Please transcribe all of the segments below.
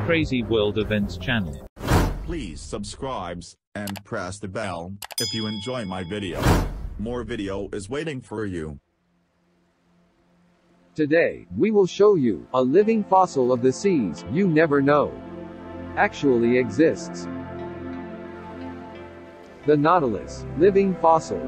Crazy World Events channel. Please subscribe and press the bell if you enjoy my video. More video is waiting for you. Today, we will show you a living fossil of the seas you never know actually exists. The Nautilus, living fossil.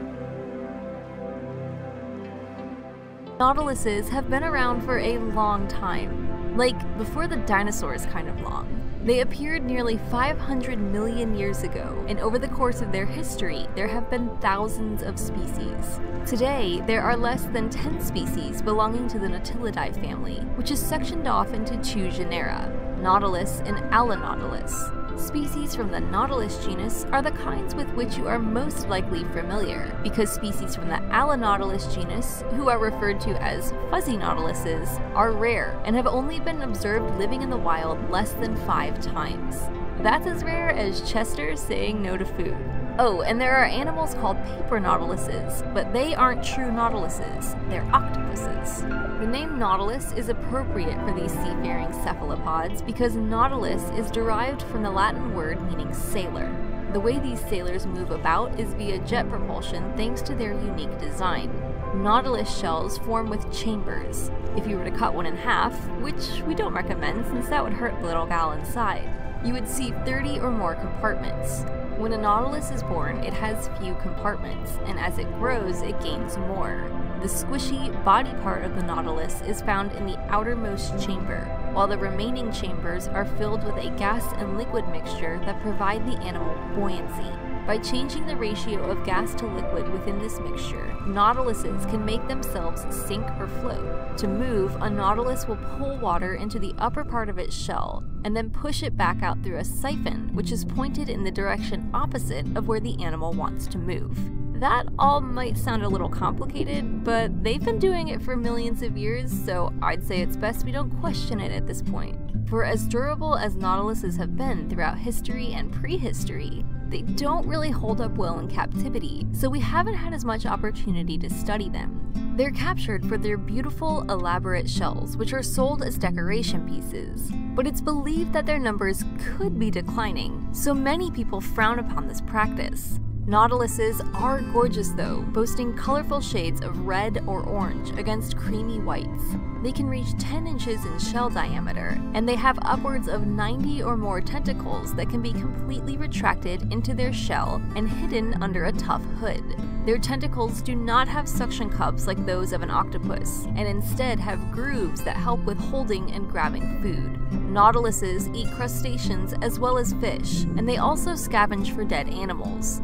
Nautiluses have been around for a long time, like before the dinosaurs kind of long. They appeared nearly 500 million years ago, and over the course of their history, there have been thousands of species. Today, there are less than 10 species belonging to the Nautilus family, which is sectioned off into two genera, Nautilus and Nautilus. Species from the Nautilus genus are the kinds with which you are most likely familiar, because species from the Nautilus genus, who are referred to as fuzzy nautiluses, are rare and have only been observed living in the wild less than 5 times. That's as rare as Chester saying no to food. Oh, and there are animals called paper nautiluses, but they aren't true nautiluses, they're octopuses. The name Nautilus is appropriate for these seafaring cephalopods because nautilus is derived from the Latin word meaning sailor. The way these sailors move about is via jet propulsion thanks to their unique design. Nautilus shells form with chambers. If you were to cut one in half, which we don't recommend since that would hurt the little gal inside, you would see 30 or more compartments. When a nautilus is born, it has few compartments, and as it grows, it gains more. The squishy body part of the nautilus is found in the outermost chamber, while the remaining chambers are filled with a gas and liquid mixture that provide the animal buoyancy. By changing the ratio of gas to liquid within this mixture, nautiluses can make themselves sink or float. To move, a nautilus will pull water into the upper part of its shell, and then push it back out through a siphon, which is pointed in the direction opposite of where the animal wants to move. That all might sound a little complicated, but they've been doing it for millions of years, so I'd say it's best we don't question it at this point. For as durable as nautiluses have been throughout history and prehistory, they don't really hold up well in captivity, so we haven't had as much opportunity to study them. They're captured for their beautiful, elaborate shells, which are sold as decoration pieces. But it's believed that their numbers could be declining, so many people frown upon this practice. Nautiluses are gorgeous though, boasting colorful shades of red or orange against creamy whites. They can reach 10 inches in shell diameter, and they have upwards of 90 or more tentacles that can be completely retracted into their shell and hidden under a tough hood. Their tentacles do not have suction cups like those of an octopus, and instead have grooves that help with holding and grabbing food. Nautiluses eat crustaceans as well as fish, and they also scavenge for dead animals.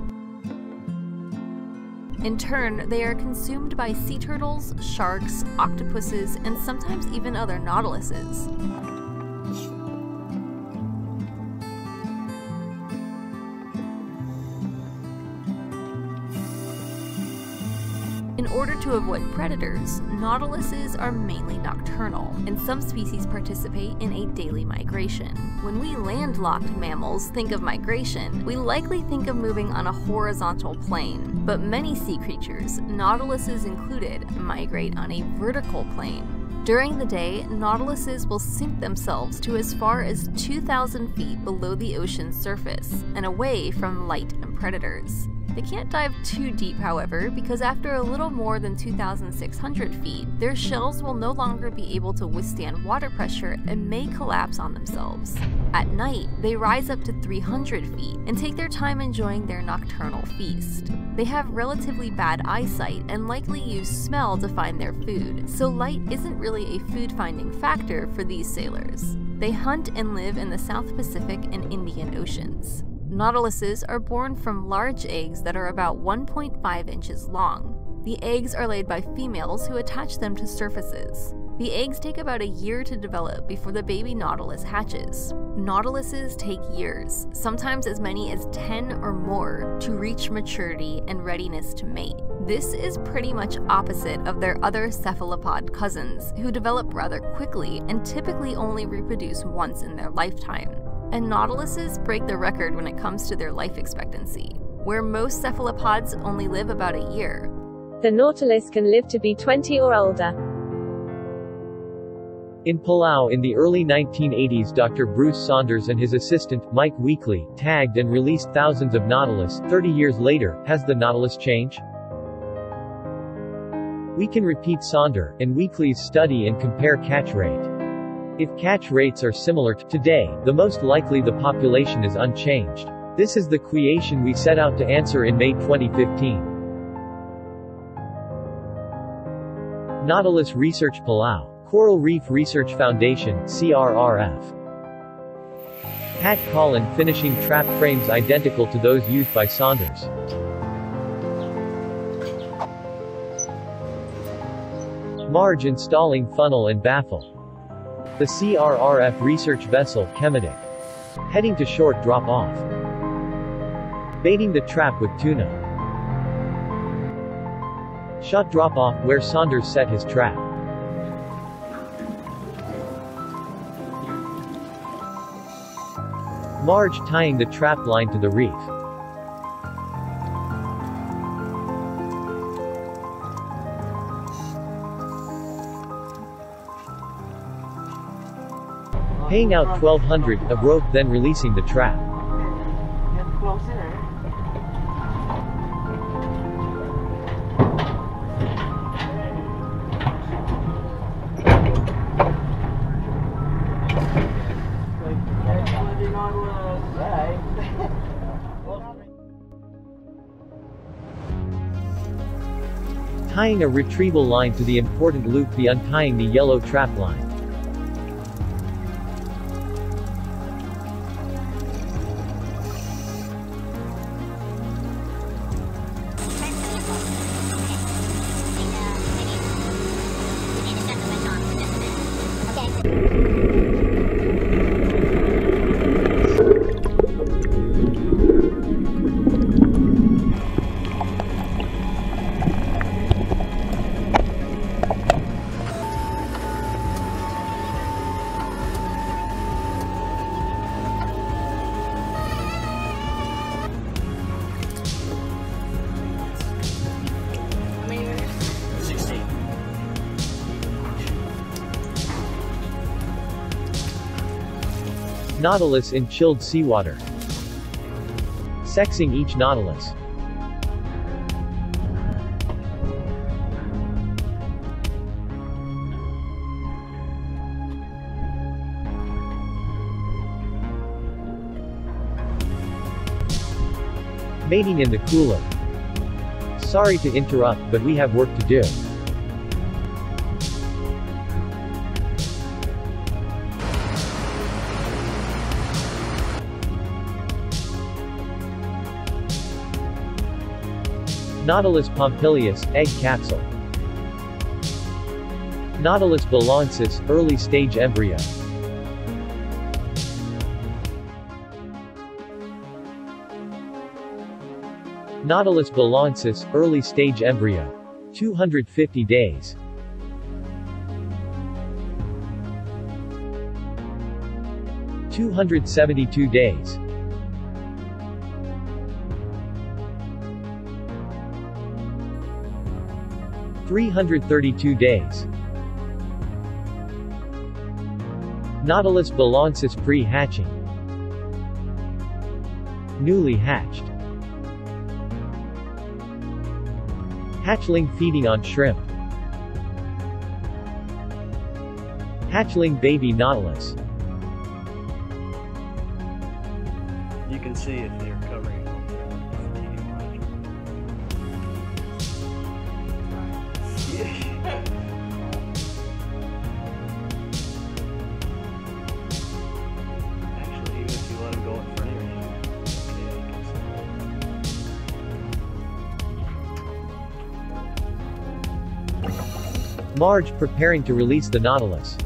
In turn, they are consumed by sea turtles, sharks, octopuses, and sometimes even other nautiluses. In order to avoid predators, nautiluses are mainly nocturnal, and some species participate in a daily migration. When we landlocked mammals think of migration, we likely think of moving on a horizontal plane, but many sea creatures, nautiluses included, migrate on a vertical plane. During the day, nautiluses will sink themselves to as far as 2,000 feet below the ocean's surface and away from light and predators. They can't dive too deep, however, because after a little more than 2,600 feet, their shells will no longer be able to withstand water pressure and may collapse on themselves. At night, they rise up to 300 feet and take their time enjoying their nocturnal feast. They have relatively bad eyesight and likely use smell to find their food, so light isn't really a food-finding factor for these sailors. They hunt and live in the South Pacific and Indian Oceans. Nautiluses are born from large eggs that are about 1.5 inches long. The eggs are laid by females who attach them to surfaces. The eggs take about a year to develop before the baby nautilus hatches. Nautiluses take years, sometimes as many as 10 or more, to reach maturity and readiness to mate. This is pretty much opposite of their other cephalopod cousins, who develop rather quickly and typically only reproduce once in their lifetime. And nautiluses break the record when it comes to their life expectancy, where most cephalopods only live about a year. The nautilus can live to be 20 or older. In Palau in the early 1980s, Dr. Bruce Saunders and his assistant, Mike Weekly, tagged and released thousands of Nautilus. 30 years later, has the Nautilus changed? We can repeat Saunders and Weekly's study and compare catch rate. If catch rates are similar to today, the most likely the population is unchanged. This is the question we set out to answer in May 2015. Nautilus Research Palau. Coral Reef Research Foundation, CRRF. Pat Collin finishing trap frames identical to those used by Saunders. Marge installing funnel and baffle. The CRRF research vessel, Chemedic. Heading to short drop-off. Baiting the trap with tuna. Shot drop-off where Saunders set his trap. Marge tying the trap line to the reef. Paying out $1,200 of rope, then releasing the trap. Tying a retrieval line to the important loop, the untying the yellow trap line. Nautilus in chilled seawater. Sexing each Nautilus. Mating in the cooler. Sorry to interrupt, but we have work to do. Nautilus pompilius, egg capsule. Nautilus balancis, early stage embryo. Nautilus balancis, early stage embryo. 250 days. $272 days. $332 days. Nautilus balancis pre-hatching. Newly hatched. Hatchling feeding on shrimp. Hatchling baby Nautilus. You can see if they're covering. Actually, even if you let them go in front of you. Marge preparing to release the Nautilus.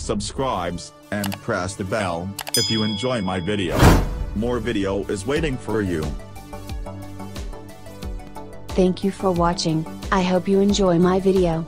subscribes, and press the bell, if you enjoy my video. More video is waiting for you. Thank you for watching. I hope you enjoy my video.